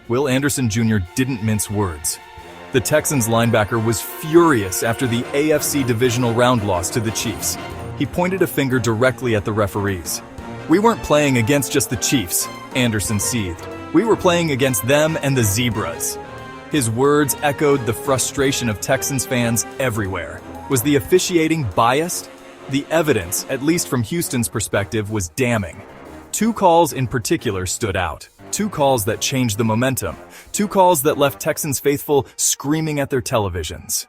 Will Anderson Jr. didn't mince words. The Texans linebacker was furious after the AFC divisional round loss to the Chiefs. He pointed a finger directly at the referees. "We weren't playing against just the Chiefs," Anderson seethed. "We were playing against them and the Zebras." His words echoed the frustration of Texans fans everywhere. Was the officiating biased? The evidence, at least from Houston's perspective, was damning. Two calls in particular stood out. Two calls that changed the momentum. Two calls that left Texans faithful screaming at their televisions.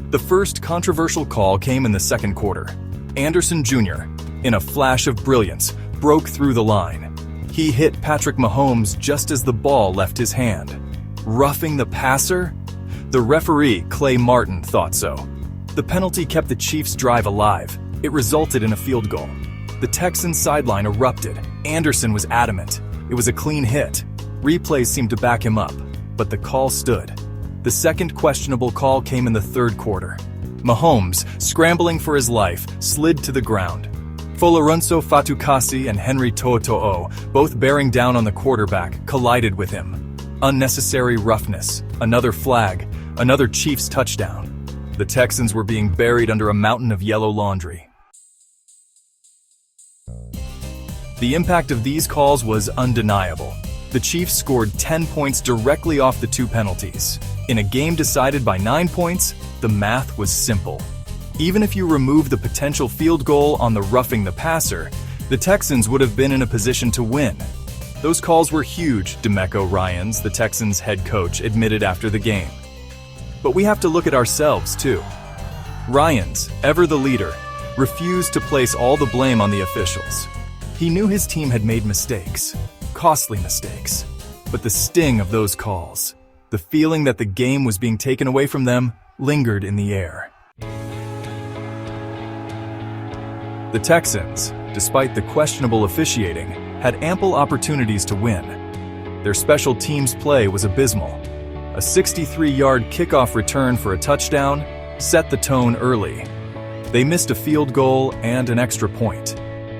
The first controversial call came in the second quarter. Anderson Jr., in a flash of brilliance, broke through the line. He hit Patrick Mahomes just as the ball left his hand. Roughing the passer? The referee, Clay Martin, thought so. The penalty kept the Chiefs' drive alive. It resulted in a field goal. The Texans' sideline erupted. Anderson was adamant. It was a clean hit. Replays seemed to back him up, but the call stood. The second questionable call came in the third quarter. Mahomes, scrambling for his life, slid to the ground. Folorunso Fatukasi and Henry To'oto'o, both bearing down on the quarterback, collided with him. Unnecessary roughness, another flag, another Chiefs touchdown. The Texans were being buried under a mountain of yellow laundry. The impact of these calls was undeniable. The Chiefs scored 10 points directly off the two penalties. In a game decided by 9 points, the math was simple. Even if you remove the potential field goal on the roughing the passer, the Texans would have been in a position to win. Those calls were huge, DeMeco Ryans, the Texans head coach, admitted after the game. But we have to look at ourselves, too. Ryans, ever the leader, refused to place all the blame on the officials. He knew his team had made mistakes, costly mistakes. But the sting of those calls, the feeling that the game was being taken away from them, lingered in the air. The Texans, despite the questionable officiating, had ample opportunities to win. Their special teams play was abysmal. A 63-yard kickoff return for a touchdown set the tone early. They missed a field goal and an extra point.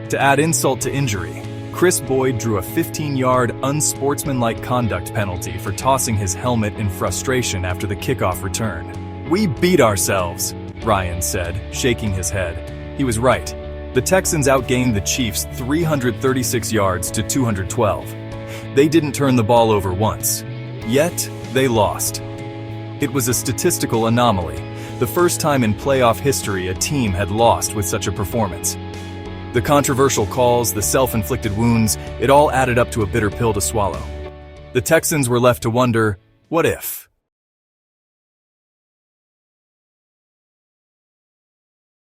To add insult to injury, Chris Boyd drew a 15-yard unsportsmanlike conduct penalty for tossing his helmet in frustration after the kickoff return. "We beat ourselves," Ryan said, shaking his head. He was right. The Texans outgained the Chiefs 336 yards to 212. They didn't turn the ball over once. Yet, they lost. It was a statistical anomaly, the first time in playoff history a team had lost with such a performance. The controversial calls, the self-inflicted wounds, it all added up to a bitter pill to swallow. The Texans were left to wonder, what if?